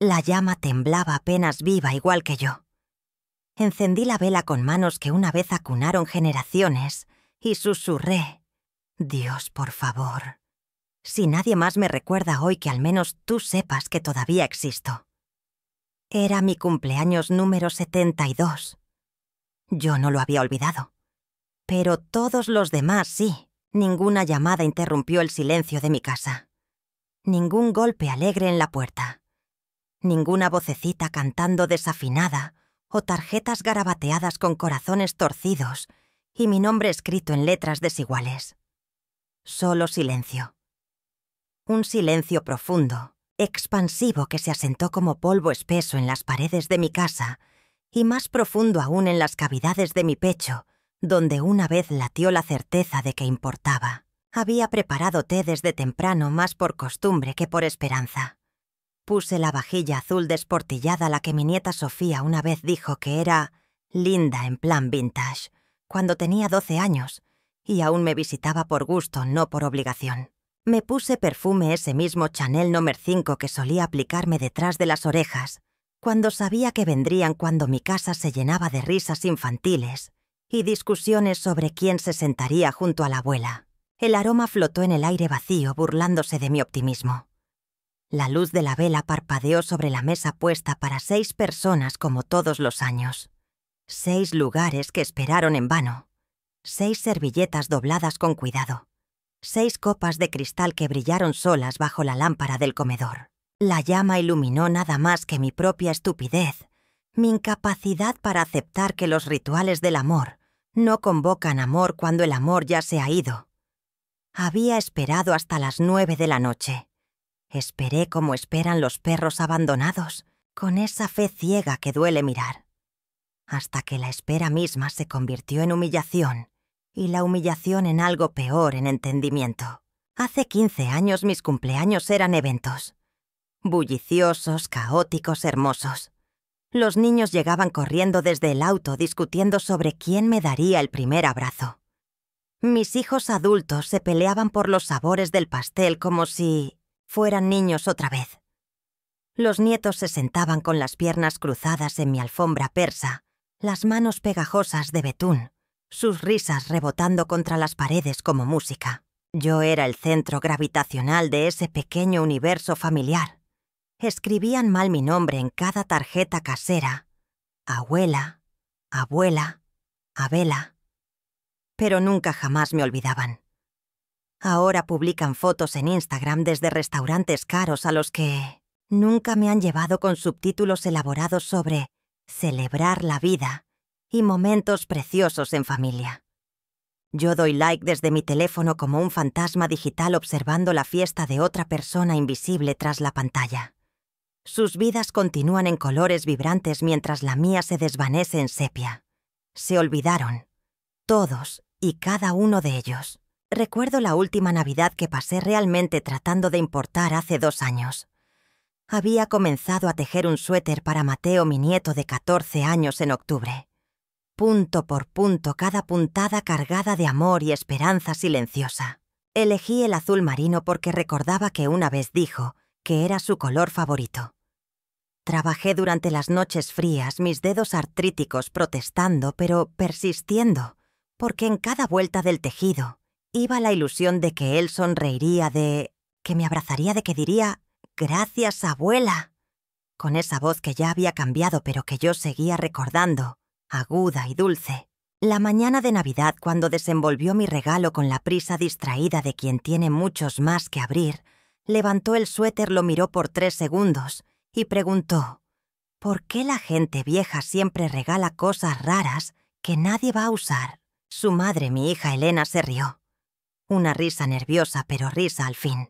La llama temblaba apenas viva, igual que yo. Encendí la vela con manos que una vez acunaron generaciones y susurré: Dios, por favor, si nadie más me recuerda hoy, que al menos tú sepas que todavía existo. Era mi cumpleaños número 72. Yo no lo había olvidado. Pero todos los demás sí. Ninguna llamada interrumpió el silencio de mi casa. Ningún golpe alegre en la puerta. Ninguna vocecita cantando desafinada o tarjetas garabateadas con corazones torcidos y mi nombre escrito en letras desiguales. Solo silencio. Un silencio profundo, expansivo, que se asentó como polvo espeso en las paredes de mi casa y más profundo aún en las cavidades de mi pecho, donde una vez latió la certeza de que importaba. Había preparado té desde temprano, más por costumbre que por esperanza. Puse la vajilla azul desportillada, la que mi nieta Sofía una vez dijo que era linda en plan vintage, cuando tenía 12 años, y aún me visitaba por gusto, no por obligación. Me puse perfume, ese mismo Chanel No. 5 que solía aplicarme detrás de las orejas, cuando sabía que vendrían, cuando mi casa se llenaba de risas infantiles y discusiones sobre quién se sentaría junto a la abuela. El aroma flotó en el aire vacío, burlándose de mi optimismo. La luz de la vela parpadeó sobre la mesa puesta para 6 personas, como todos los años. 6 lugares que esperaron en vano. 6 servilletas dobladas con cuidado. 6 copas de cristal que brillaron solas bajo la lámpara del comedor. La llama iluminó nada más que mi propia estupidez, mi incapacidad para aceptar que los rituales del amor no convocan amor cuando el amor ya se ha ido. Había esperado hasta las 9 de la noche. Esperé como esperan los perros abandonados, con esa fe ciega que duele mirar. Hasta que la espera misma se convirtió en humillación, y la humillación en algo peor, en entendimiento. Hace 15 años mis cumpleaños eran eventos. Bulliciosos, caóticos, hermosos. Los niños llegaban corriendo desde el auto discutiendo sobre quién me daría el primer abrazo. Mis hijos adultos se peleaban por los sabores del pastel como si fueran niños otra vez. Los nietos se sentaban con las piernas cruzadas en mi alfombra persa, las manos pegajosas de betún, sus risas rebotando contra las paredes como música. Yo era el centro gravitacional de ese pequeño universo familiar. Escribían mal mi nombre en cada tarjeta casera: abuela, abuela, Abela. Pero nunca jamás me olvidaban. Ahora publican fotos en Instagram desde restaurantes caros a los que nunca me han llevado, con subtítulos elaborados sobre celebrar la vida y momentos preciosos en familia. Yo doy like desde mi teléfono como un fantasma digital observando la fiesta de otra persona invisible tras la pantalla. Sus vidas continúan en colores vibrantes mientras la mía se desvanece en sepia. Se olvidaron, todos y cada uno de ellos. Recuerdo la última Navidad que pasé realmente tratando de importar hace 2 años. Había comenzado a tejer un suéter para Mateo, mi nieto de 14 años, en octubre. Punto por punto, cada puntada cargada de amor y esperanza silenciosa. Elegí el azul marino porque recordaba que una vez dijo que era su color favorito. Trabajé durante las noches frías, mis dedos artríticos protestando, pero persistiendo, porque en cada vuelta del tejido iba la ilusión de que él sonreiría, de que me abrazaría, de que diría «Gracias, abuela», con esa voz que ya había cambiado pero que yo seguía recordando, aguda y dulce. La mañana de Navidad, cuando desenvolvió mi regalo con la prisa distraída de quien tiene muchos más que abrir, levantó el suéter, lo miró por 3 segundos y preguntó: ¿por qué la gente vieja siempre regala cosas raras que nadie va a usar? Su madre, mi hija Elena, se rió. Una risa nerviosa, pero risa al fin.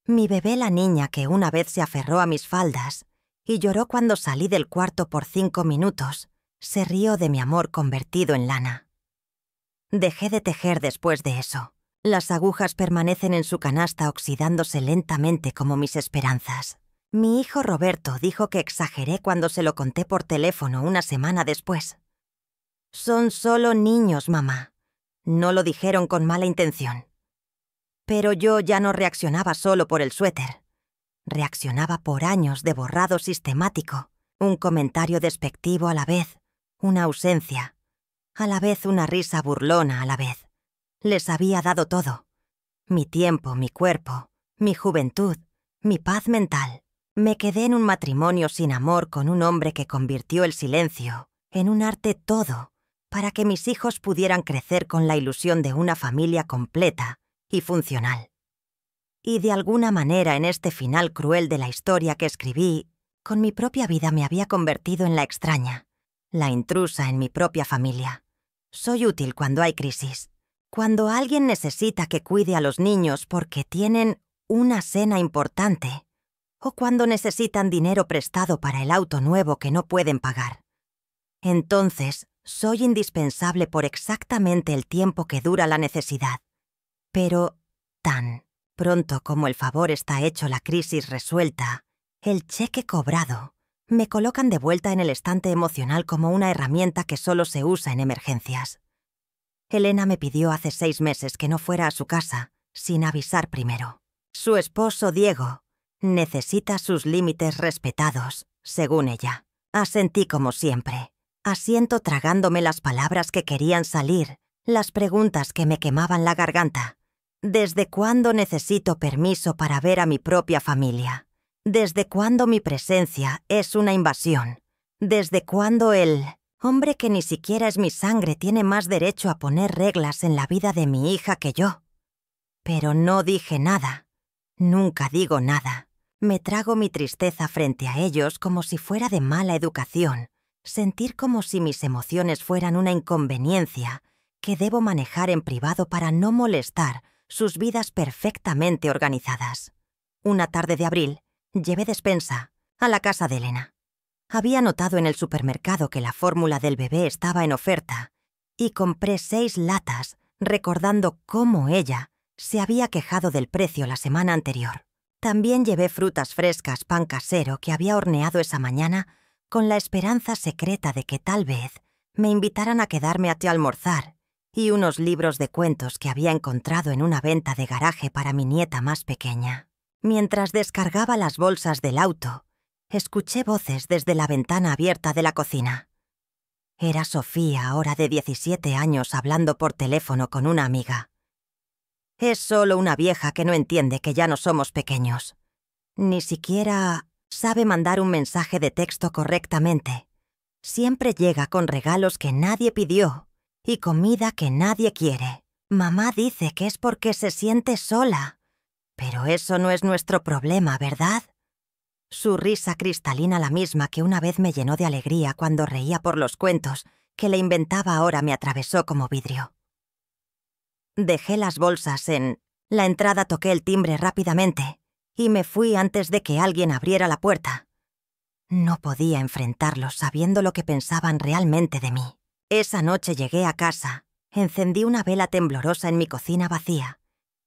Mi bebé, la niña que una vez se aferró a mis faldas y lloró cuando salí del cuarto por 5 minutos, se rió de mi amor convertido en lana. Dejé de tejer después de eso. Las agujas permanecen en su canasta oxidándose lentamente como mis esperanzas. Mi hijo Roberto dijo que exageré cuando se lo conté por teléfono una semana después. «Son solo niños, mamá». No lo dijeron con mala intención. Pero yo ya no reaccionaba solo por el suéter. Reaccionaba por años de borrado sistemático, un comentario despectivo a la vez, una ausencia, a la vez una risa burlona a la vez. Les había dado todo. Mi tiempo, mi cuerpo, mi juventud, mi paz mental. Me quedé en un matrimonio sin amor con un hombre que convirtió el silencio en un arte todo para que mis hijos pudieran crecer con la ilusión de una familia completa y funcional. Y de alguna manera en este final cruel de la historia que escribí, con mi propia vida me había convertido en la extraña, la intrusa en mi propia familia. Soy útil cuando hay crisis. Cuando alguien necesita que cuide a los niños porque tienen una cena importante, o cuando necesitan dinero prestado para el auto nuevo que no pueden pagar. Entonces, soy indispensable por exactamente el tiempo que dura la necesidad. Pero, tan pronto como el favor está hecho, la crisis resuelta, el cheque cobrado, me colocan de vuelta en el estante emocional como una herramienta que solo se usa en emergencias. Elena me pidió hace 6 meses que no fuera a su casa, sin avisar primero. Su esposo, Diego, necesita sus límites respetados, según ella. Asentí como siempre. Asiento tragándome las palabras que querían salir, las preguntas que me quemaban la garganta. ¿Desde cuándo necesito permiso para ver a mi propia familia? ¿Desde cuándo mi presencia es una invasión? ¿Desde cuándo el hombre que ni siquiera es mi sangre tiene más derecho a poner reglas en la vida de mi hija que yo? Pero no dije nada. Nunca digo nada. Me trago mi tristeza frente a ellos como si fuera de mala educación, sentir como si mis emociones fueran una inconveniencia que debo manejar en privado para no molestar sus vidas perfectamente organizadas. Una tarde de abril, llevé despensa a la casa de Elena. Había notado en el supermercado que la fórmula del bebé estaba en oferta y compré 6 latas recordando cómo ella se había quejado del precio la semana anterior. También llevé frutas frescas, pan casero que había horneado esa mañana con la esperanza secreta de que tal vez me invitaran a quedarme a almorzar, y unos libros de cuentos que había encontrado en una venta de garaje para mi nieta más pequeña. Mientras descargaba las bolsas del auto, escuché voces desde la ventana abierta de la cocina. Era Sofía, ahora de 17 años, hablando por teléfono con una amiga. Es solo una vieja que no entiende que ya no somos pequeños. Ni siquiera sabe mandar un mensaje de texto correctamente. Siempre llega con regalos que nadie pidió y comida que nadie quiere. Mamá dice que es porque se siente sola. Pero eso no es nuestro problema, ¿verdad? Su risa cristalina, la misma que una vez me llenó de alegría cuando reía por los cuentos que le inventaba, ahora me atravesó como vidrio. Dejé las bolsas en la entrada, toqué el timbre rápidamente y me fui antes de que alguien abriera la puerta. No podía enfrentarlos sabiendo lo que pensaban realmente de mí. Esa noche llegué a casa, encendí una vela temblorosa en mi cocina vacía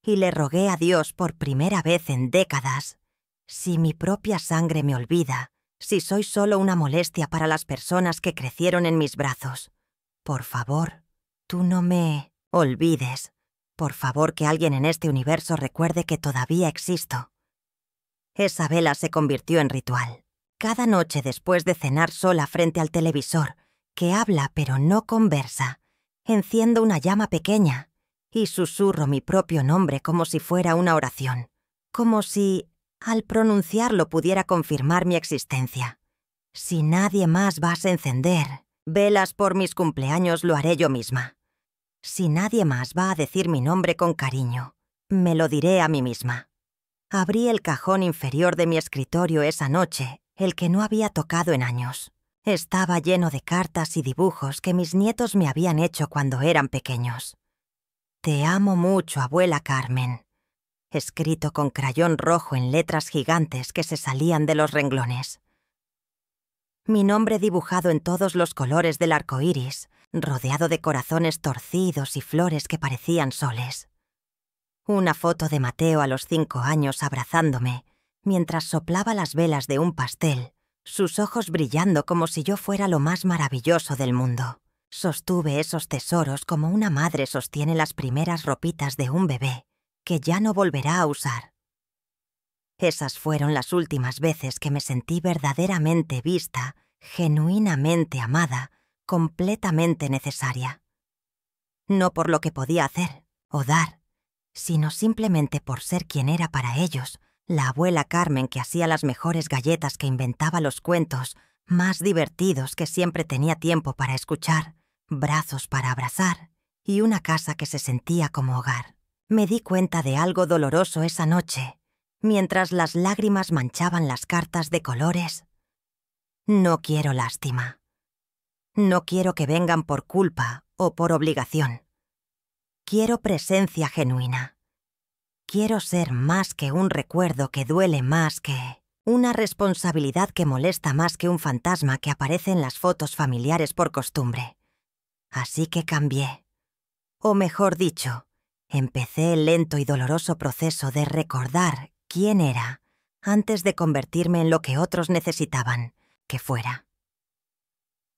y le rogué a Dios por primera vez en décadas: si mi propia sangre me olvida, si soy solo una molestia para las personas que crecieron en mis brazos, por favor, tú no me olvides. Por favor, que alguien en este universo recuerde que todavía existo. Esa vela se convirtió en ritual. Cada noche después de cenar sola frente al televisor, que habla pero no conversa, enciendo una llama pequeña y susurro mi propio nombre como si fuera una oración, como si al pronunciarlo pudiera confirmar mi existencia. Si nadie más va a encender velas por mis cumpleaños, lo haré yo misma. Si nadie más va a decir mi nombre con cariño, me lo diré a mí misma. Abrí el cajón inferior de mi escritorio esa noche, el que no había tocado en años. Estaba lleno de cartas y dibujos que mis nietos me habían hecho cuando eran pequeños. Te amo mucho, abuela Carmen, escrito con crayón rojo en letras gigantes que se salían de los renglones. Mi nombre dibujado en todos los colores del arco iris, rodeado de corazones torcidos y flores que parecían soles. Una foto de Mateo a los 5 años abrazándome, mientras soplaba las velas de un pastel, sus ojos brillando como si yo fuera lo más maravilloso del mundo. Sostuve esos tesoros como una madre sostiene las primeras ropitas de un bebé que ya no volverá a usar. Esas fueron las últimas veces que me sentí verdaderamente vista, genuinamente amada, completamente necesaria. No por lo que podía hacer o dar, sino simplemente por ser quien era para ellos, la abuela Carmen que hacía las mejores galletas, que inventaba los cuentos más divertidos, que siempre tenía tiempo para escuchar, brazos para abrazar y una casa que se sentía como hogar. Me di cuenta de algo doloroso esa noche, mientras las lágrimas manchaban las cartas de colores. No quiero lástima. No quiero que vengan por culpa o por obligación. Quiero presencia genuina. Quiero ser más que un recuerdo que duele más que una responsabilidad que molesta más que un fantasma que aparece en las fotos familiares por costumbre. Así que cambié. O mejor dicho, empecé el lento y doloroso proceso de recordar quién era antes de convertirme en lo que otros necesitaban que fuera.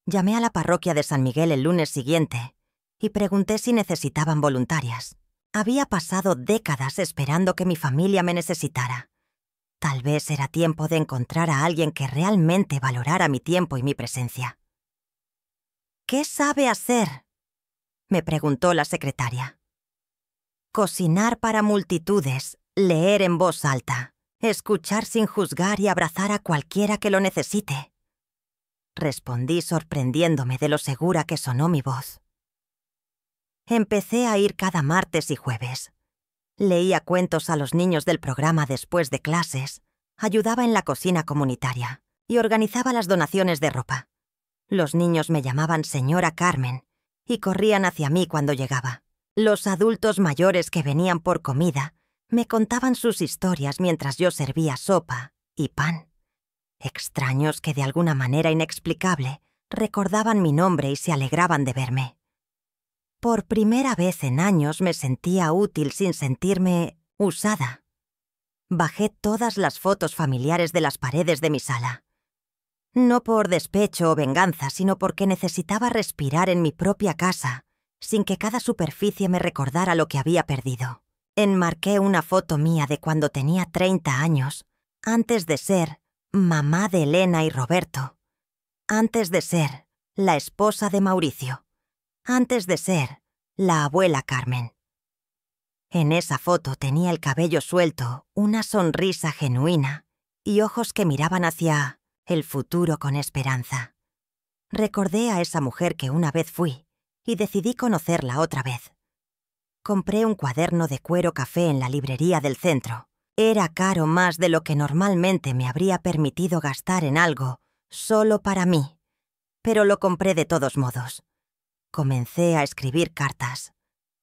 Llamé a la parroquia de San Miguel el lunes siguiente y pregunté si necesitaban voluntarias. Había pasado décadas esperando que mi familia me necesitara. Tal vez era tiempo de encontrar a alguien que realmente valorara mi tiempo y mi presencia. ¿Qué sabe hacer?, me preguntó la secretaria. Cocinar para multitudes, leer en voz alta, escuchar sin juzgar y abrazar a cualquiera que lo necesite. Respondí sorprendiéndome de lo segura que sonó mi voz. Empecé a ir cada martes y jueves. Leía cuentos a los niños del programa después de clases, ayudaba en la cocina comunitaria y organizaba las donaciones de ropa. Los niños me llamaban señora Carmen y corrían hacia mí cuando llegaba. Los adultos mayores que venían por comida me contaban sus historias mientras yo servía sopa y pan. Extraños que de alguna manera inexplicable recordaban mi nombre y se alegraban de verme. Por primera vez en años me sentía útil sin sentirme usada. Bajé todas las fotos familiares de las paredes de mi sala. No por despecho o venganza, sino porque necesitaba respirar en mi propia casa, sin que cada superficie me recordara lo que había perdido. Enmarqué una foto mía de cuando tenía 30 años, antes de ser mamá de Elena y Roberto, antes de ser la esposa de Mauricio, antes de ser la abuela Carmen. En esa foto tenía el cabello suelto, una sonrisa genuina y ojos que miraban hacia el futuro con esperanza. Recordé a esa mujer que una vez fui y decidí conocerla otra vez. Compré un cuaderno de cuero café en la librería del centro. Era caro, más de lo que normalmente me habría permitido gastar en algo solo para mí, pero lo compré de todos modos. Comencé a escribir cartas,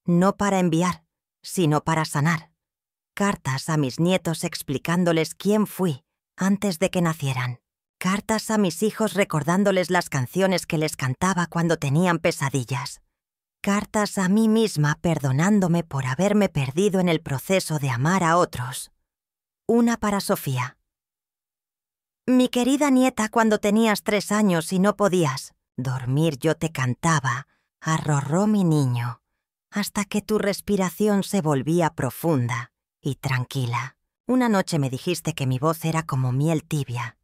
no para enviar, sino para sanar. Cartas a mis nietos explicándoles quién fui antes de que nacieran. Cartas a mis hijos recordándoles las canciones que les cantaba cuando tenían pesadillas. Cartas a mí misma perdonándome por haberme perdido en el proceso de amar a otros. Una para Sofía. Mi querida nieta, cuando tenías 3 años y no podías dormir, yo te cantaba, arrorró mi niño, hasta que tu respiración se volvía profunda y tranquila. Una noche me dijiste que mi voz era como miel tibia.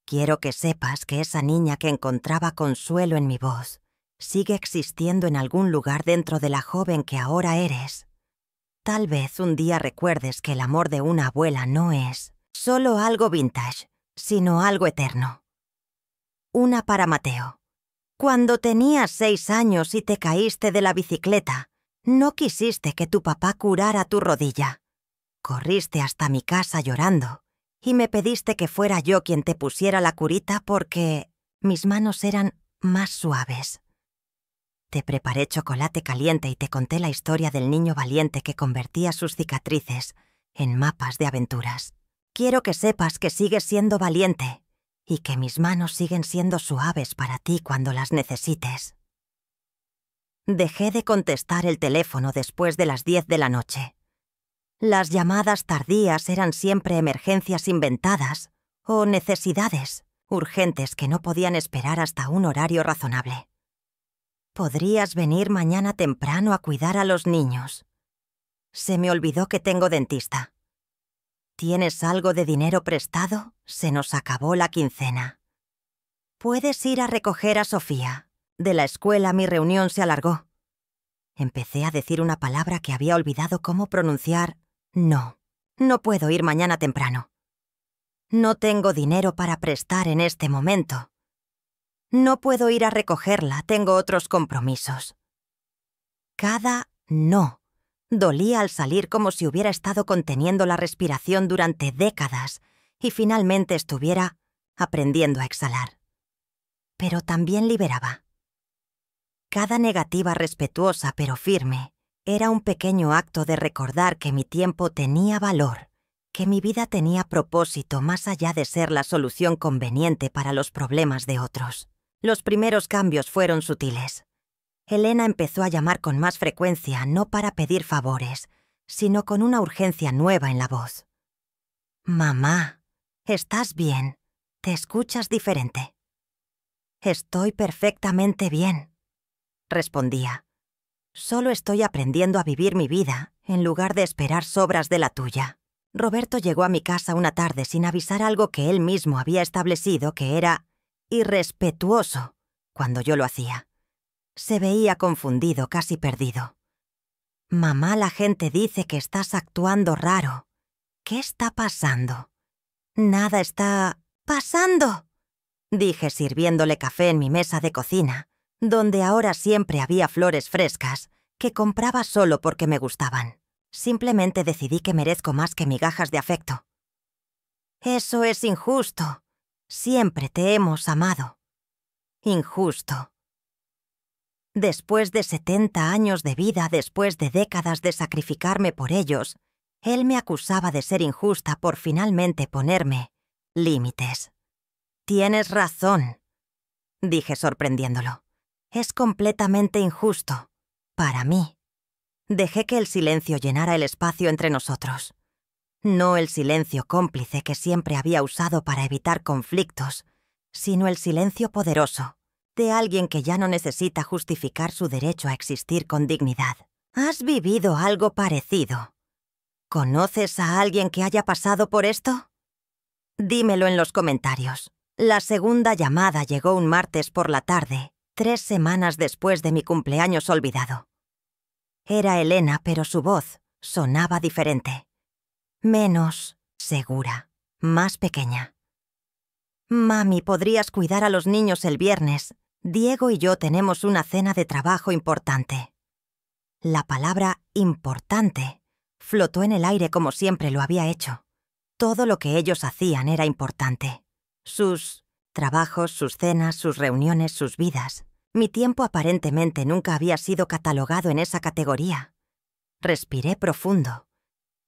Quiero que sepas que esa niña que encontraba consuelo en mi voz sigue existiendo en algún lugar dentro de la joven que ahora eres. Tal vez un día recuerdes que el amor de una abuela no es solo algo vintage, sino algo eterno. Una para Mateo. Cuando tenías 6 años y te caíste de la bicicleta, no quisiste que tu papá curara tu rodilla. Corriste hasta mi casa llorando y me pediste que fuera yo quien te pusiera la curita porque mis manos eran más suaves. Te preparé chocolate caliente y te conté la historia del niño valiente que convertía sus cicatrices en mapas de aventuras. Quiero que sepas que sigues siendo valiente y que mis manos siguen siendo suaves para ti cuando las necesites. Dejé de contestar el teléfono después de las 10 de la noche. Las llamadas tardías eran siempre emergencias inventadas o necesidades urgentes que no podían esperar hasta un horario razonable. ¿Podrías venir mañana temprano a cuidar a los niños? Se me olvidó que tengo dentista. ¿Tienes algo de dinero prestado? Se nos acabó la quincena. Puedes ir a recoger a Sofía. De la escuela mi reunión se alargó. Empecé a decir una palabra que había olvidado cómo pronunciar. No, no puedo ir mañana temprano. No tengo dinero para prestar en este momento. No puedo ir a recogerla, tengo otros compromisos. Cada no dolía al salir como si hubiera estado conteniendo la respiración durante décadas y finalmente estuviera aprendiendo a exhalar. Pero también liberaba. Cada negativa respetuosa pero firme era un pequeño acto de recordar que mi tiempo tenía valor, que mi vida tenía propósito más allá de ser la solución conveniente para los problemas de otros. Los primeros cambios fueron sutiles. Elena empezó a llamar con más frecuencia, no para pedir favores, sino con una urgencia nueva en la voz. «Mamá, ¿estás bien? Te escuchas diferente». «Estoy perfectamente bien», respondía. «Solo estoy aprendiendo a vivir mi vida, en lugar de esperar sobras de la tuya». Roberto llegó a mi casa una tarde sin avisar algo que él mismo había establecido que era irrespetuoso cuando yo lo hacía. Se veía confundido, casi perdido. «Mamá, la gente dice que estás actuando raro. ¿Qué está pasando?» «Nada está pasando», dije sirviéndole café en mi mesa de cocina, donde ahora siempre había flores frescas, que compraba solo porque me gustaban. Simplemente decidí que merezco más que migajas de afecto. «Eso es injusto. Siempre te hemos amado». «Injusto». Después de 70 años de vida, después de décadas de sacrificarme por ellos, él me acusaba de ser injusta por finalmente ponerme límites. «Tienes razón», dije sorprendiéndolo. «Es completamente injusto. Para mí». Dejé que el silencio llenara el espacio entre nosotros. No el silencio cómplice que siempre había usado para evitar conflictos, sino el silencio poderoso de alguien que ya no necesita justificar su derecho a existir con dignidad. ¿Has vivido algo parecido? ¿Conoces a alguien que haya pasado por esto? Dímelo en los comentarios. La segunda llamada llegó un martes por la tarde, 3 semanas después de mi cumpleaños olvidado. Era Elena, pero su voz sonaba diferente. Menos segura, más pequeña. «Mami, ¿podrías cuidar a los niños el viernes? Diego y yo tenemos una cena de trabajo importante». La palabra «importante» flotó en el aire como siempre lo había hecho. Todo lo que ellos hacían era importante. Sus trabajos, sus cenas, sus reuniones, sus vidas. Mi tiempo aparentemente nunca había sido catalogado en esa categoría. Respiré profundo.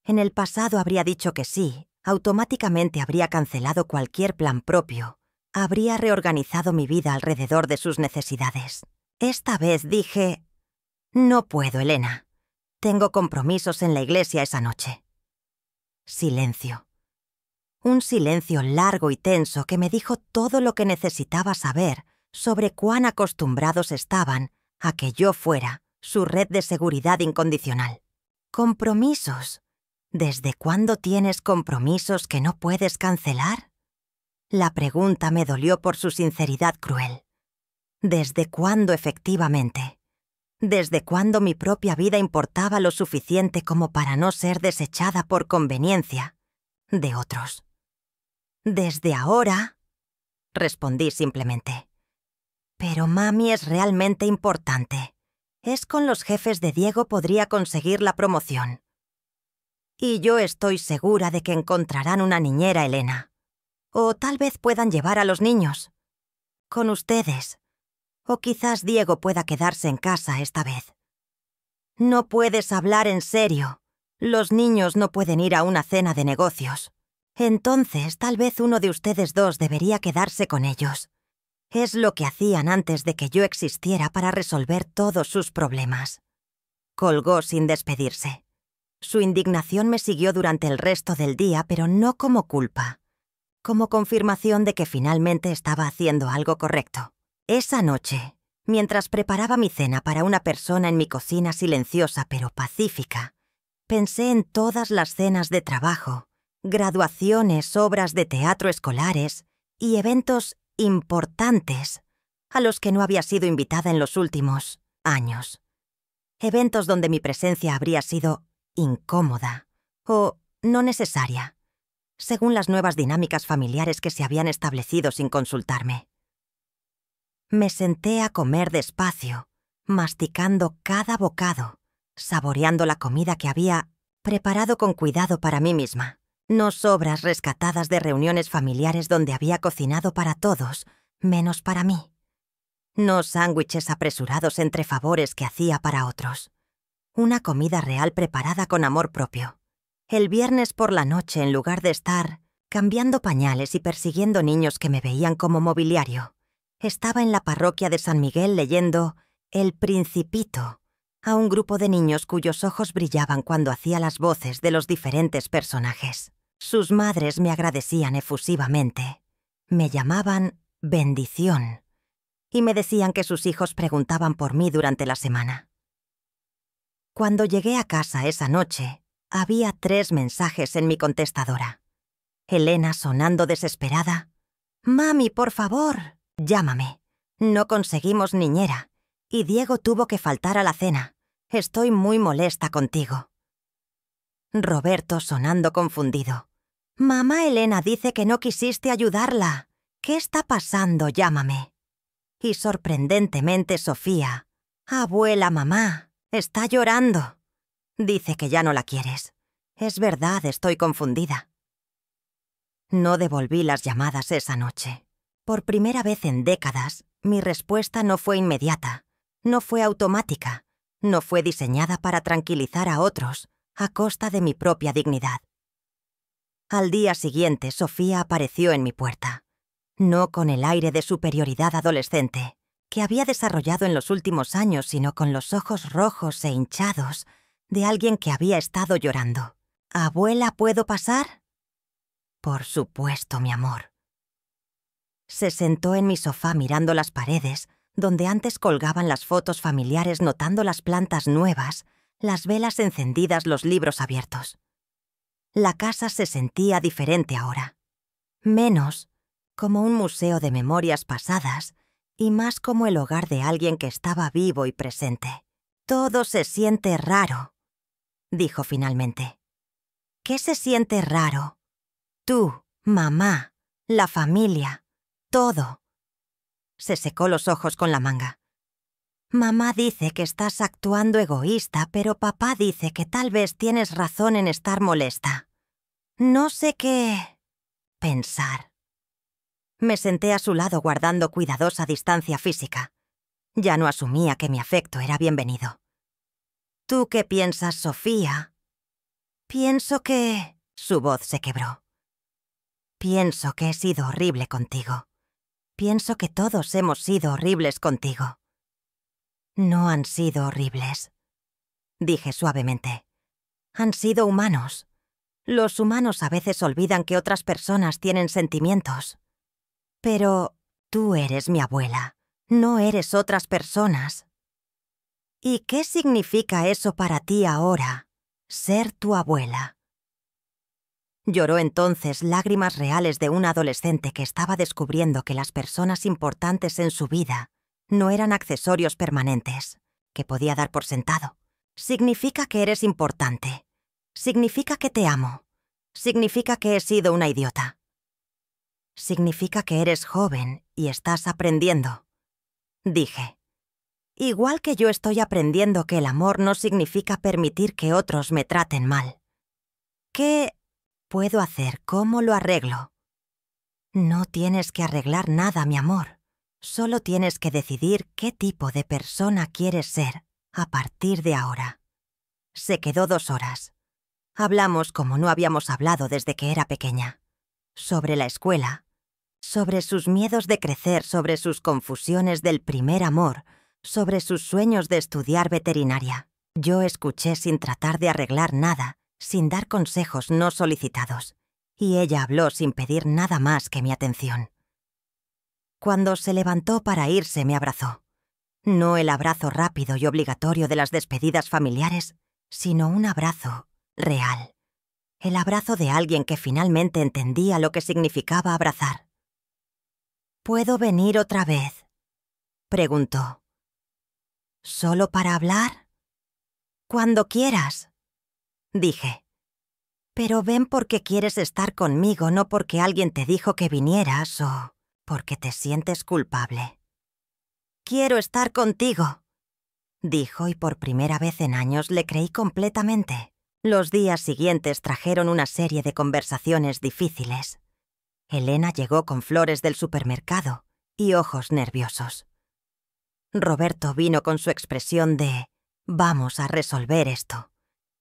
En el pasado habría dicho que sí, automáticamente habría cancelado cualquier plan propio, habría reorganizado mi vida alrededor de sus necesidades. Esta vez dije, «No puedo, Elena. Tengo compromisos en la iglesia esa noche». Silencio. Un silencio largo y tenso que me dijo todo lo que necesitaba saber sobre cuán acostumbrados estaban a que yo fuera su red de seguridad incondicional. «¿Compromisos? ¿Desde cuándo tienes compromisos que no puedes cancelar?» La pregunta me dolió por su sinceridad cruel. ¿Desde cuándo efectivamente? ¿Desde cuándo mi propia vida importaba lo suficiente como para no ser desechada por conveniencia de otros? «Desde ahora», respondí simplemente. «Pero mami es realmente importante. Es con los jefes de Diego podría conseguir la promoción. Y yo estoy segura de que encontrarán una niñera, Elena. O tal vez puedan llevar a los niños. Con ustedes. O quizás Diego pueda quedarse en casa esta vez». «No puedes hablar en serio. Los niños no pueden ir a una cena de negocios. Entonces, tal vez uno de ustedes dos debería quedarse con ellos. Es lo que hacían antes de que yo existiera para resolver todos sus problemas». Colgó sin despedirse. Su indignación me siguió durante el resto del día, pero no como culpa, como confirmación de que finalmente estaba haciendo algo correcto. Esa noche, mientras preparaba mi cena para una persona en mi cocina silenciosa pero pacífica, pensé en todas las cenas de trabajo, graduaciones, obras de teatro escolares y eventos importantes a los que no había sido invitada en los últimos años. Eventos donde mi presencia habría sido incómoda o no necesaria, según las nuevas dinámicas familiares que se habían establecido sin consultarme. Me senté a comer despacio, masticando cada bocado, saboreando la comida que había preparado con cuidado para mí misma. No sobras rescatadas de reuniones familiares donde había cocinado para todos, menos para mí. No sándwiches apresurados entre favores que hacía para otros. Una comida real preparada con amor propio. El viernes por la noche, en lugar de estar cambiando pañales y persiguiendo niños que me veían como mobiliario, estaba en la parroquia de San Miguel leyendo El Principito a un grupo de niños cuyos ojos brillaban cuando hacía las voces de los diferentes personajes. Sus madres me agradecían efusivamente. Me llamaban Bendición y me decían que sus hijos preguntaban por mí durante la semana. Cuando llegué a casa esa noche, había 3 mensajes en mi contestadora. Elena sonando desesperada. «Mami, por favor, llámame. No conseguimos niñera y Diego tuvo que faltar a la cena. Estoy muy molesta contigo». Roberto sonando confundido. «Mamá Elena dice que no quisiste ayudarla. ¿Qué está pasando? Llámame». Y sorprendentemente Sofía. «Abuela, mamá, está llorando. Dice que ya no la quieres. Es verdad, estoy confundida». No devolví las llamadas esa noche. Por primera vez en décadas, mi respuesta no fue inmediata, no fue automática, no fue diseñada para tranquilizar a otros a costa de mi propia dignidad. Al día siguiente, Sofía apareció en mi puerta, no con el aire de superioridad adolescente que había desarrollado en los últimos años, sino con los ojos rojos e hinchados de alguien que había estado llorando. «Abuela, ¿puedo pasar?» «Por supuesto, mi amor». Se sentó en mi sofá mirando las paredes, donde antes colgaban las fotos familiares, notando las plantas nuevas, las velas encendidas, los libros abiertos. La casa se sentía diferente ahora. Menos como un museo de memorias pasadas y más como el hogar de alguien que estaba vivo y presente. «Todo se siente raro», dijo finalmente. «¿Qué se siente raro?» «Tú, mamá, la familia, todo». Se secó los ojos con la manga. «Mamá dice que estás actuando egoísta, pero papá dice que tal vez tienes razón en estar molesta. No sé qué pensar». Me senté a su lado guardando cuidadosa distancia física. Ya no asumía que mi afecto era bienvenido. «¿Tú qué piensas, Sofía?» «Pienso que...» Su voz se quebró. «Pienso que he sido horrible contigo. Pienso que todos hemos sido horribles contigo». «No han sido horribles», dije suavemente. «Han sido humanos. Los humanos a veces olvidan que otras personas tienen sentimientos. Pero tú eres mi abuela, no eres otras personas». «¿Y qué significa eso para ti ahora, ser tu abuela?» Lloró entonces, lágrimas reales de un adolescente que estaba descubriendo que las personas importantes en su vida no eran accesorios permanentes, que podía dar por sentado. «Significa que eres importante. Significa que te amo. Significa que he sido una idiota. Significa que eres joven y estás aprendiendo», dije. «Igual que yo estoy aprendiendo que el amor no significa permitir que otros me traten mal. ¿Qué puedo hacer? ¿Cómo lo arreglo?» «No tienes que arreglar nada, mi amor. Solo tienes que decidir qué tipo de persona quieres ser a partir de ahora». Se quedó 2 horas. Hablamos como no habíamos hablado desde que era pequeña. Sobre la escuela, sobre sus miedos de crecer, sobre sus confusiones del primer amor, sobre sus sueños de estudiar veterinaria. Yo escuché sin tratar de arreglar nada, sin dar consejos no solicitados, y ella habló sin pedir nada más que mi atención. Cuando se levantó para irse, me abrazó. No el abrazo rápido y obligatorio de las despedidas familiares, sino un abrazo real. El abrazo de alguien que finalmente entendía lo que significaba abrazar. ¿Puedo venir otra vez?, preguntó. ¿Solo para hablar? Cuando quieras, dije. Pero ven porque quieres estar conmigo, no porque alguien te dijo que vinieras o porque te sientes culpable. Quiero estar contigo, dijo, y por primera vez en años le creí completamente. Los días siguientes trajeron una serie de conversaciones difíciles. Elena llegó con flores del supermercado y ojos nerviosos. Roberto vino con su expresión de «vamos a resolver esto»,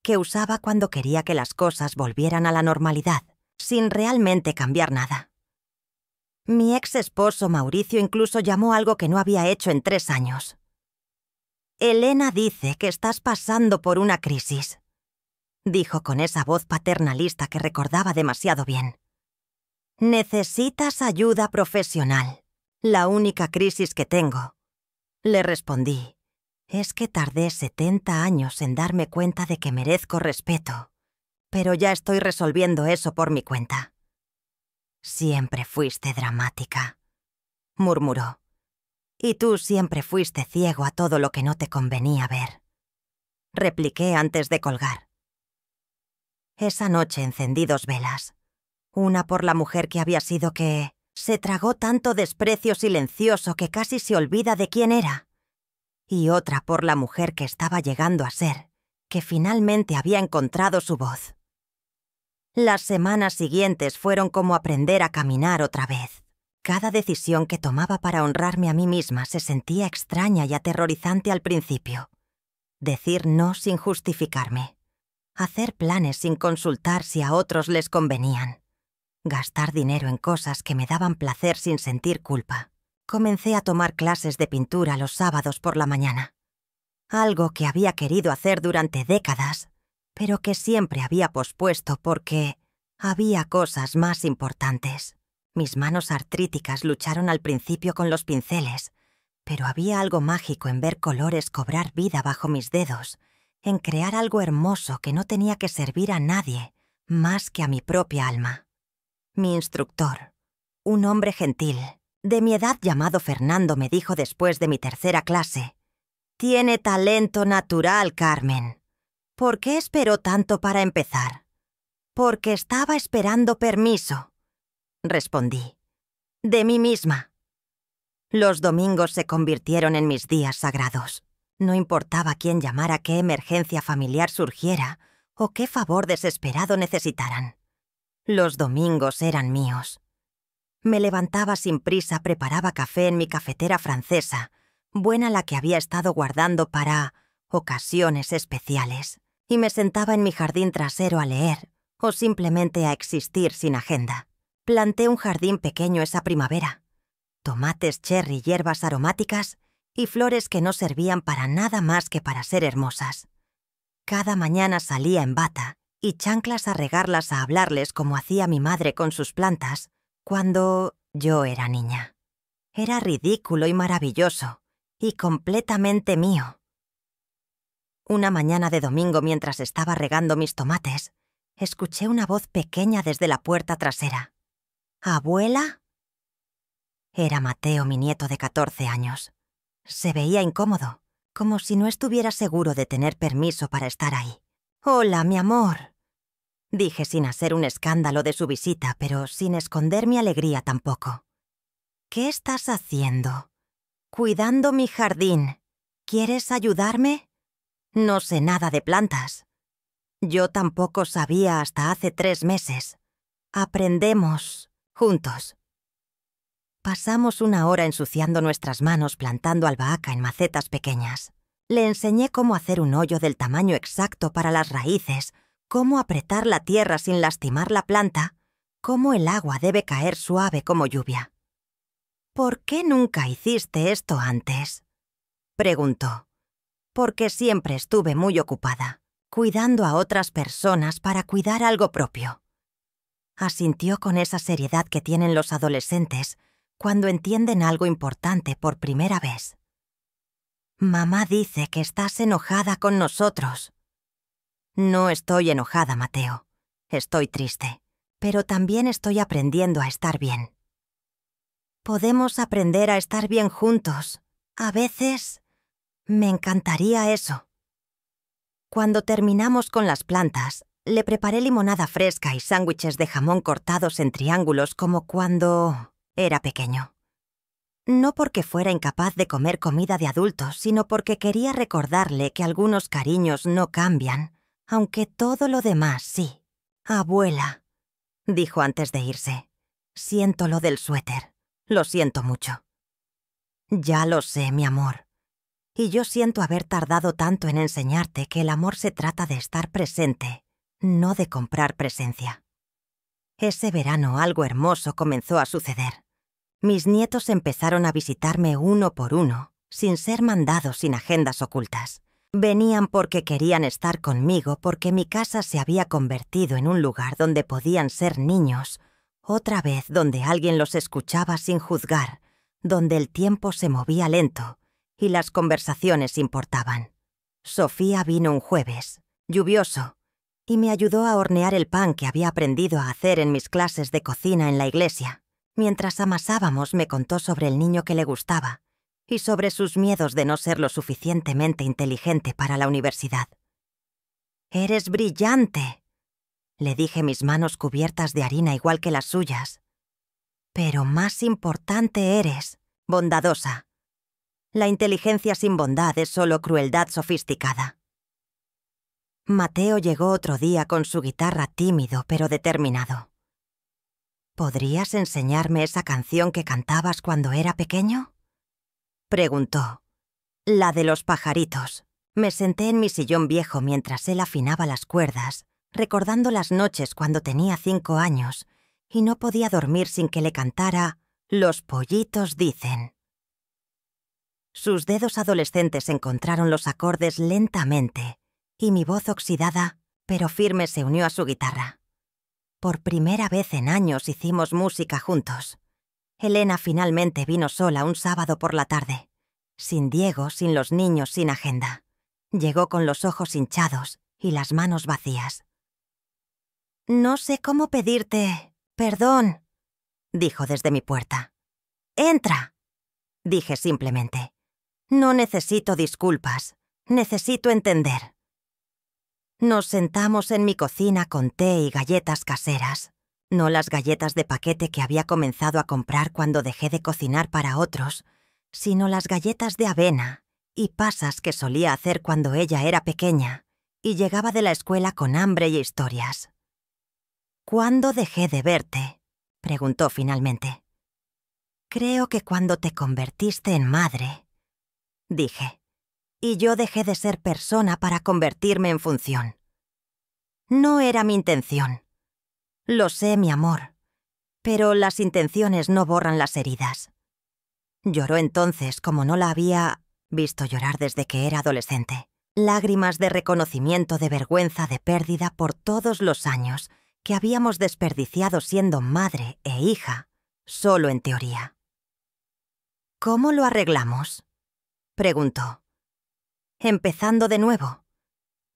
que usaba cuando quería que las cosas volvieran a la normalidad, sin realmente cambiar nada. Mi ex esposo Mauricio incluso llamó algo que no había hecho en 3 años. «Elena dice que estás pasando por una crisis», dijo con esa voz paternalista que recordaba demasiado bien. «Necesitas ayuda profesional. La única crisis que tengo», le respondí, «es que tardé 70 años en darme cuenta de que merezco respeto, pero ya estoy resolviendo eso por mi cuenta». «Siempre fuiste dramática», murmuró. «Y tú siempre fuiste ciego a todo lo que no te convenía ver», repliqué antes de colgar. Esa noche encendí 2 velas. Una por la mujer que había sido, que se tragó tanto desprecio silencioso que casi se olvida de quién era. Y otra por la mujer que estaba llegando a ser, que finalmente había encontrado su voz. Las semanas siguientes fueron como aprender a caminar otra vez. Cada decisión que tomaba para honrarme a mí misma se sentía extraña y aterrorizante al principio. Decir no sin justificarme. Hacer planes sin consultar si a otros les convenían. Gastar dinero en cosas que me daban placer sin sentir culpa. Comencé a tomar clases de pintura los sábados por la mañana. Algo que había querido hacer durante décadas, pero que siempre había pospuesto porque había cosas más importantes. Mis manos artríticas lucharon al principio con los pinceles, pero había algo mágico en ver colores cobrar vida bajo mis dedos, en crear algo hermoso que no tenía que servir a nadie más que a mi propia alma. Mi instructor, un hombre gentil, de mi edad llamado Fernando, me dijo después de mi 3ª clase: «Tiene talento natural, Carmen. ¿Por qué esperó tanto para empezar?» «Porque estaba esperando permiso», respondí. «De mí misma». Los domingos se convirtieron en mis días sagrados. No importaba quién llamara, qué emergencia familiar surgiera o qué favor desesperado necesitaran. Los domingos eran míos. Me levantaba sin prisa, preparaba café en mi cafetera francesa, buena la que había estado guardando para ocasiones especiales, y me sentaba en mi jardín trasero a leer o simplemente a existir sin agenda. Planté un jardín pequeño esa primavera. Tomates cherry, hierbas aromáticas y flores que no servían para nada más que para ser hermosas. Cada mañana salía en bata y chanclas a regarlas, a hablarles como hacía mi madre con sus plantas cuando yo era niña. Era ridículo y maravilloso, y completamente mío. Una mañana de domingo, mientras estaba regando mis tomates, escuché una voz pequeña desde la puerta trasera. «¿Abuela?» Era Mateo, mi nieto de 14 años. Se veía incómodo, como si no estuviera seguro de tener permiso para estar ahí. «Hola, mi amor», dije sin hacer un escándalo de su visita, pero sin esconder mi alegría tampoco. «¿Qué estás haciendo?» «Cuidando mi jardín. ¿Quieres ayudarme?» «No sé nada de plantas». Yo tampoco sabía hasta hace 3 meses. Aprendemos juntos. Pasamos 1 hora ensuciando nuestras manos plantando albahaca en macetas pequeñas. Le enseñé cómo hacer un hoyo del tamaño exacto para las raíces, cómo apretar la tierra sin lastimar la planta, cómo el agua debe caer suave como lluvia. «¿Por qué nunca hiciste esto antes?», preguntó. «Porque siempre estuve muy ocupada, cuidando a otras personas para cuidar algo propio». Asintió con esa seriedad que tienen los adolescentes cuando entienden algo importante por primera vez. «Mamá dice que estás enojada con nosotros». «No estoy enojada, Mateo. Estoy triste, pero también estoy aprendiendo a estar bien. Podemos aprender a estar bien juntos. A veces me encantaría eso. Cuando terminamos con las plantas, le preparé limonada fresca y sándwiches de jamón cortados en triángulos como cuando era pequeño. No porque fuera incapaz de comer comida de adultos, sino porque quería recordarle que algunos cariños no cambian, aunque todo lo demás sí. «Abuela», dijo antes de irse, «siento lo del suéter. Lo siento mucho». «Ya lo sé, mi amor. Y yo siento haber tardado tanto en enseñarte que el amor se trata de estar presente, no de comprar presencia». Ese verano algo hermoso comenzó a suceder. Mis nietos empezaron a visitarme uno por uno, sin ser mandados, sin agendas ocultas. Venían porque querían estar conmigo, porque mi casa se había convertido en un lugar donde podían ser niños, otra vez donde alguien los escuchaba sin juzgar, donde el tiempo se movía lento y las conversaciones importaban. Sofía vino un jueves, lluvioso, y me ayudó a hornear el pan que había aprendido a hacer en mis clases de cocina en la iglesia. Mientras amasábamos me contó sobre el niño que le gustaba y sobre sus miedos de no ser lo suficientemente inteligente para la universidad. «Eres brillante», le dije, mis manos cubiertas de harina igual que las suyas. «Pero más importante eres, bondadosa. La inteligencia sin bondad es solo crueldad sofisticada». Mateo llegó otro día con su guitarra tímido pero determinado. «¿Podrías enseñarme esa canción que cantabas cuando era pequeño?», preguntó. «La de los pajaritos». Me senté en mi sillón viejo mientras él afinaba las cuerdas, recordando las noches cuando tenía 5 años y no podía dormir sin que le cantara «Los pollitos dicen». Sus dedos adolescentes encontraron los acordes lentamente y mi voz oxidada pero firme se unió a su guitarra. Por primera vez en años hicimos música juntos. Elena finalmente vino sola un sábado por la tarde. Sin Diego, sin los niños, sin agenda. Llegó con los ojos hinchados y las manos vacías. «No sé cómo pedirte perdón», dijo desde mi puerta. «Entra», dije simplemente. «No necesito disculpas, necesito entender». Nos sentamos en mi cocina con té y galletas caseras, no las galletas de paquete que había comenzado a comprar cuando dejé de cocinar para otros, sino las galletas de avena y pasas que solía hacer cuando ella era pequeña y llegaba de la escuela con hambre y historias. «¿Cuándo dejé de verte?», preguntó finalmente. «Creo que cuando te convertiste en madre», dije. «Y yo dejé de ser persona para convertirme en función. No era mi intención. Lo sé, mi amor, pero las intenciones no borran las heridas». Lloró entonces como no la había visto llorar desde que era adolescente. Lágrimas de reconocimiento, de vergüenza, de pérdida por todos los años que habíamos desperdiciado siendo madre e hija, solo en teoría. «¿Cómo lo arreglamos?», preguntó. «Empezando de nuevo»,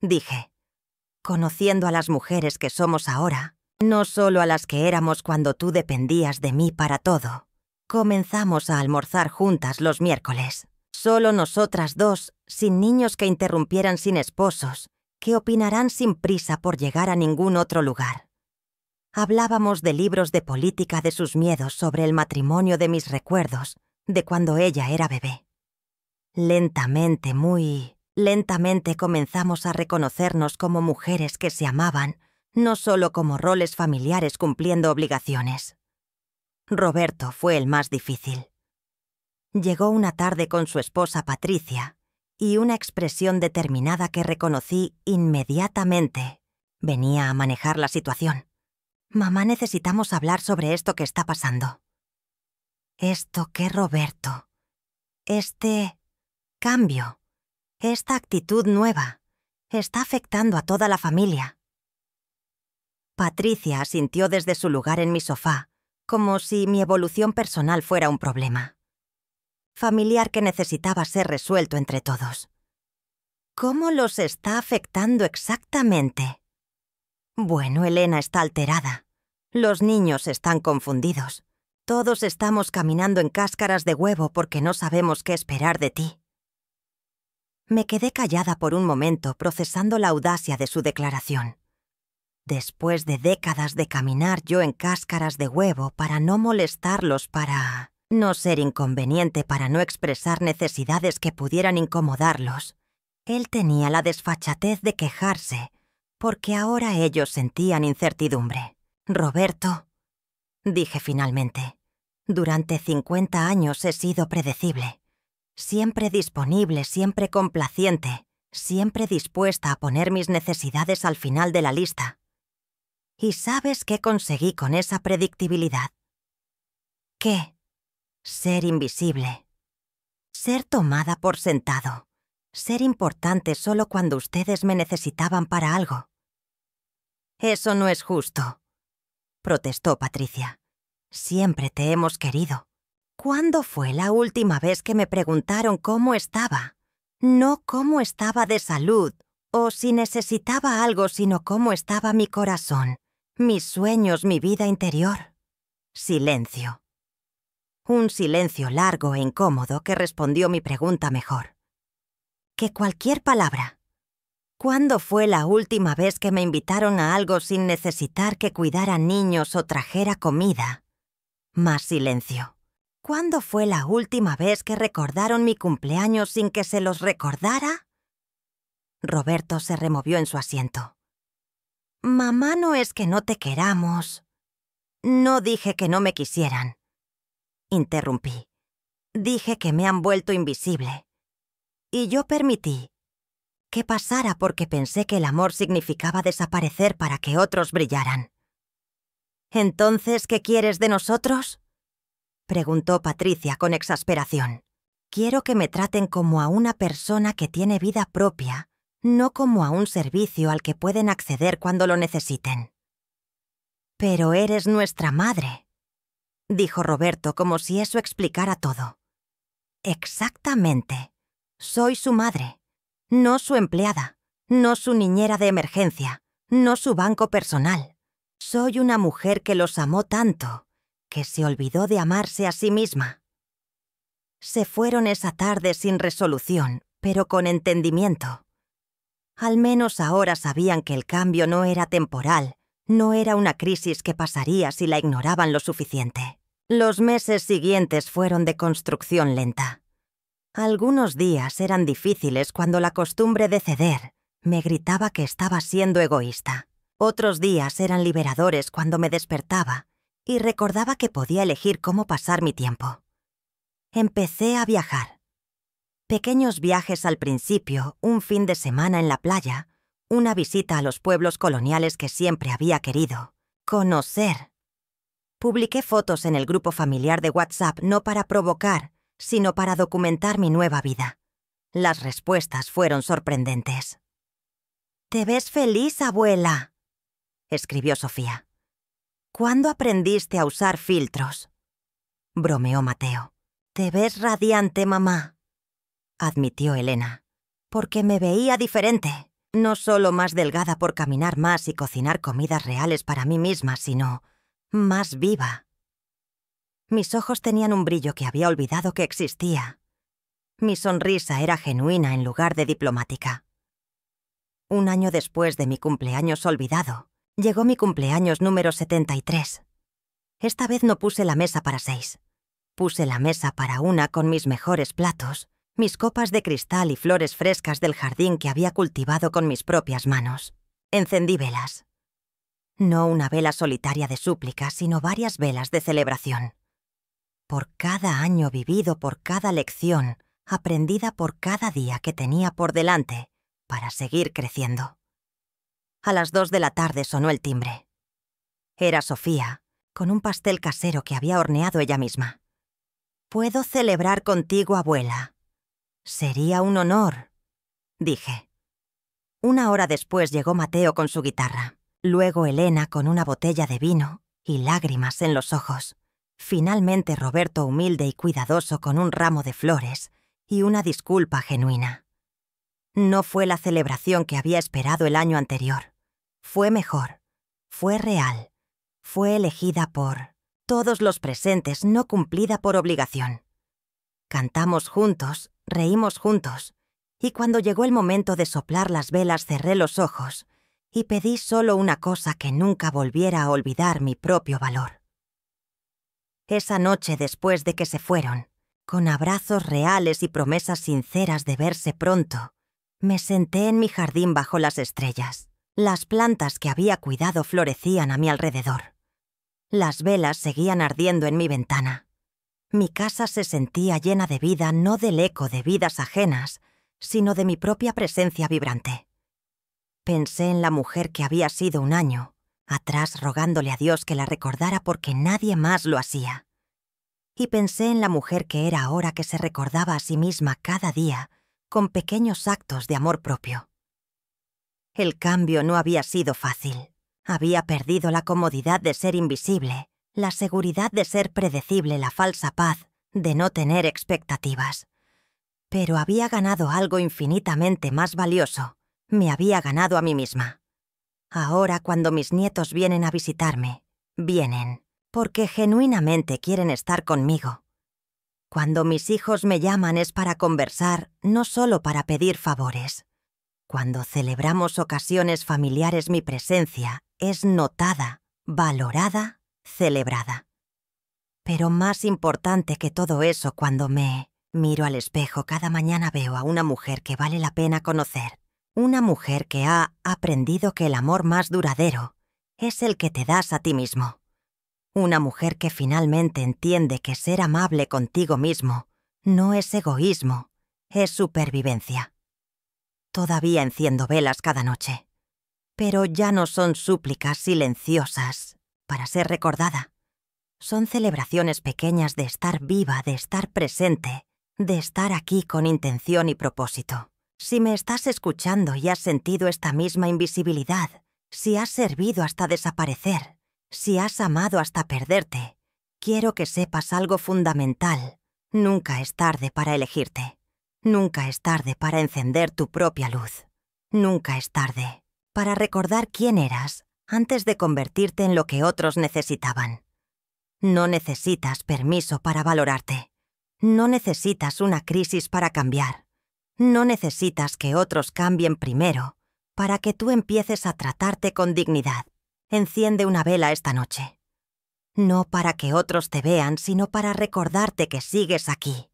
dije. «Conociendo a las mujeres que somos ahora, no solo a las que éramos cuando tú dependías de mí para todo. Comenzamos a almorzar juntas los miércoles. Solo nosotras dos, sin niños que interrumpieran, sin esposos, que opinarán sin prisa por llegar a ningún otro lugar. Hablábamos de libros de política, de sus miedos, sobre el matrimonio, de mis recuerdos, de cuando ella era bebé. Lentamente, muy lentamente comenzamos a reconocernos como mujeres que se amaban, no solo como roles familiares cumpliendo obligaciones. Roberto fue el más difícil. Llegó una tarde con su esposa Patricia y una expresión determinada que reconocí inmediatamente. Venía a manejar la situación. «Mamá, necesitamos hablar sobre esto que está pasando». «¿Esto qué, Roberto?» «Este cambio, esta actitud nueva, está afectando a toda la familia». Patricia asintió desde su lugar en mi sofá, como si mi evolución personal fuera un problema familiar que necesitaba ser resuelto entre todos. «¿Cómo los está afectando exactamente?». Bueno, Elena está alterada. Los niños están confundidos. Todos estamos caminando en cáscaras de huevo porque no sabemos qué esperar de ti. Me quedé callada por un momento, procesando la audacia de su declaración. Después de décadas de caminar yo en cáscaras de huevo para no molestarlos, para no ser inconveniente, para no expresar necesidades que pudieran incomodarlos, él tenía la desfachatez de quejarse, porque ahora ellos sentían incertidumbre. Roberto, dije finalmente, durante 50 años he sido predecible. Siempre disponible, siempre complaciente, siempre dispuesta a poner mis necesidades al final de la lista. ¿Y sabes qué conseguí con esa predictibilidad? ¿Qué? Ser invisible. Ser tomada por sentado. Ser importante solo cuando ustedes me necesitaban para algo. Eso no es justo, protestó Patricia. Siempre te hemos querido. ¿Cuándo fue la última vez que me preguntaron cómo estaba? No cómo estaba de salud o si necesitaba algo, sino cómo estaba mi corazón, mis sueños, mi vida interior. Silencio. Un silencio largo e incómodo que respondió mi pregunta mejor que cualquier palabra. ¿Cuándo fue la última vez que me invitaron a algo sin necesitar que cuidara niños o trajera comida? Más silencio. ¿Cuándo fue la última vez que recordaron mi cumpleaños sin que se los recordara? Roberto se removió en su asiento. Mamá, no es que no te queramos. No dije que no me quisieran. Interrumpí. Dije que me han vuelto invisible. Y yo permití que pasara porque pensé que el amor significaba desaparecer para que otros brillaran. ¿Entonces qué quieres de nosotros?, preguntó Patricia con exasperación. Quiero que me traten como a una persona que tiene vida propia, no como a un servicio al que pueden acceder cuando lo necesiten. Pero eres nuestra madre, dijo Roberto como si eso explicara todo. Exactamente. Soy su madre, no su empleada, no su niñera de emergencia, no su banco personal. Soy una mujer que los amó tanto, que se olvidó de amarse a sí misma. Se fueron esa tarde sin resolución, pero con entendimiento. Al menos ahora sabían que el cambio no era temporal, no era una crisis que pasaría si la ignoraban lo suficiente. Los meses siguientes fueron de construcción lenta. Algunos días eran difíciles cuando la costumbre de ceder me gritaba que estaba siendo egoísta. Otros días eran liberadores cuando me despertaba y recordaba que podía elegir cómo pasar mi tiempo. Empecé a viajar. Pequeños viajes al principio, un fin de semana en la playa, una visita a los pueblos coloniales que siempre había querido. Conocer. Publiqué fotos en el grupo familiar de WhatsApp no para provocar, sino para documentar mi nueva vida. Las respuestas fueron sorprendentes. «¿Te ves feliz, abuela?», escribió Sofía. «¿Cuándo aprendiste a usar filtros?», bromeó Mateo. «Te ves radiante, mamá», admitió Elena. «Porque me veía diferente, no solo más delgada por caminar más y cocinar comidas reales para mí misma, sino más viva». Mis ojos tenían un brillo que había olvidado que existía. Mi sonrisa era genuina en lugar de diplomática. Un año después de mi cumpleaños olvidado, llegó mi cumpleaños número 73. Esta vez no puse la mesa para 6. Puse la mesa para una con mis mejores platos, mis copas de cristal y flores frescas del jardín que había cultivado con mis propias manos. Encendí velas. No una vela solitaria de súplica, sino varias velas de celebración. Por cada año vivido, por cada lección, aprendida por cada día que tenía por delante, para seguir creciendo. A las 2 de la tarde sonó el timbre. Era Sofía, con un pastel casero que había horneado ella misma. «¿Puedo celebrar contigo, abuela?» «Sería un honor», dije. Una hora después llegó Mateo con su guitarra, luego Elena con una botella de vino y lágrimas en los ojos. Finalmente Roberto humilde y cuidadoso con un ramo de flores y una disculpa genuina. No fue la celebración que había esperado el año anterior. Fue mejor, fue real. Fue elegida por todos los presentes, no cumplida por obligación. Cantamos juntos, reímos juntos, y cuando llegó el momento de soplar las velas cerré los ojos y pedí solo una cosa: que nunca volviera a olvidar mi propio valor. Esa noche, después de que se fueron, con abrazos reales y promesas sinceras de verse pronto, me senté en mi jardín bajo las estrellas. Las plantas que había cuidado florecían a mi alrededor. Las velas seguían ardiendo en mi ventana. Mi casa se sentía llena de vida, no del eco de vidas ajenas, sino de mi propia presencia vibrante. Pensé en la mujer que había sido un año atrás, rogándole a Dios que la recordara porque nadie más lo hacía. Y pensé en la mujer que era ahora, que se recordaba a sí misma cada día con pequeños actos de amor propio. El cambio no había sido fácil. Había perdido la comodidad de ser invisible, la seguridad de ser predecible, la falsa paz de no tener expectativas. Pero había ganado algo infinitamente más valioso. Me había ganado a mí misma. Ahora, cuando mis nietos vienen a visitarme, vienen porque genuinamente quieren estar conmigo. Cuando mis hijos me llaman es para conversar, no solo para pedir favores. Cuando celebramos ocasiones familiares, mi presencia es notada, valorada, celebrada. Pero más importante que todo eso, cuando me miro al espejo cada mañana, veo a una mujer que vale la pena conocer. Una mujer que ha aprendido que el amor más duradero es el que te das a ti mismo. Una mujer que finalmente entiende que ser amable contigo mismo no es egoísmo, es supervivencia. Todavía enciendo velas cada noche, pero ya no son súplicas silenciosas para ser recordada. Son celebraciones pequeñas de estar viva, de estar presente, de estar aquí con intención y propósito. Si me estás escuchando y has sentido esta misma invisibilidad, si has servido hasta desaparecer, si has amado hasta perderte, quiero que sepas algo fundamental. Nunca es tarde para elegirte. Nunca es tarde para encender tu propia luz. Nunca es tarde para recordar quién eras antes de convertirte en lo que otros necesitaban. No necesitas permiso para valorarte. No necesitas una crisis para cambiar. No necesitas que otros cambien primero para que tú empieces a tratarte con dignidad. Enciende una vela esta noche. No para que otros te vean, sino para recordarte que sigues aquí,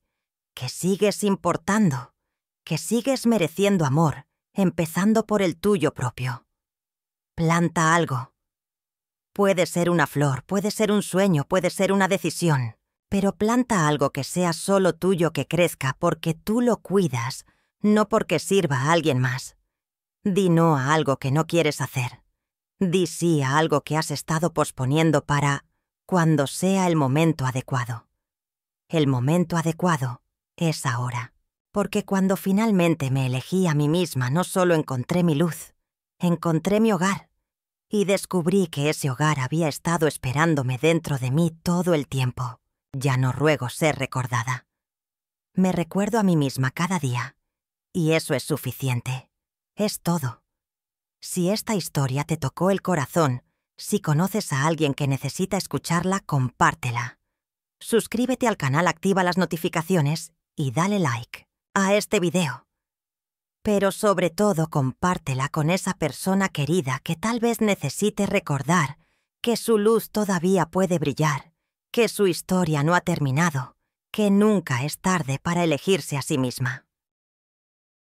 que sigues importando, que sigues mereciendo amor, empezando por el tuyo propio. Planta algo. Puede ser una flor, puede ser un sueño, puede ser una decisión, pero planta algo que sea solo tuyo, que crezca porque tú lo cuidas, no porque sirva a alguien más. Di no a algo que no quieres hacer. Di sí a algo que has estado posponiendo para cuando sea el momento adecuado. El momento adecuado es ahora, porque cuando finalmente me elegí a mí misma, no solo encontré mi luz, encontré mi hogar, y descubrí que ese hogar había estado esperándome dentro de mí todo el tiempo. Ya no ruego ser recordada. Me recuerdo a mí misma cada día, y eso es suficiente. Es todo. Si esta historia te tocó el corazón, si conoces a alguien que necesita escucharla, compártela. Suscríbete al canal, activa las notificaciones y dale like a este video. Pero sobre todo, compártela con esa persona querida que tal vez necesite recordar que su luz todavía puede brillar, que su historia no ha terminado, que nunca es tarde para elegirse a sí misma.